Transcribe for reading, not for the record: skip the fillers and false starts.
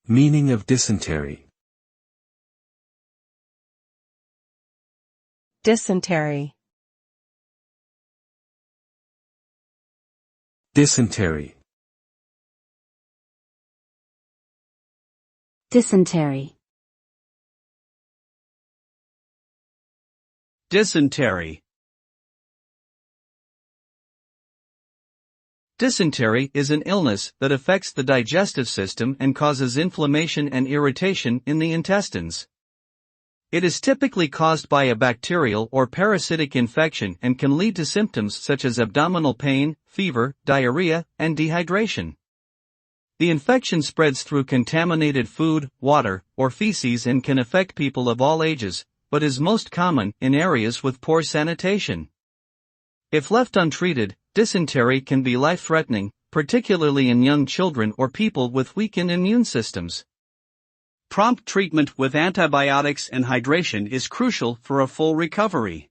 Meaning of dysentery. Dysentery. Dysentery. Dysentery. Dysentery. Dysentery is an illness that affects the digestive system and causes inflammation and irritation in the intestines. It is typically caused by a bacterial or parasitic infection and can lead to symptoms such as abdominal pain, fever, diarrhea, and dehydration. The infection spreads through contaminated food, water, or feces and can affect people of all ages, but is most common in areas with poor sanitation. If left untreated, dysentery can be life-threatening, particularly in young children or people with weakened immune systems. Prompt treatment with antibiotics and hydration is crucial for a full recovery.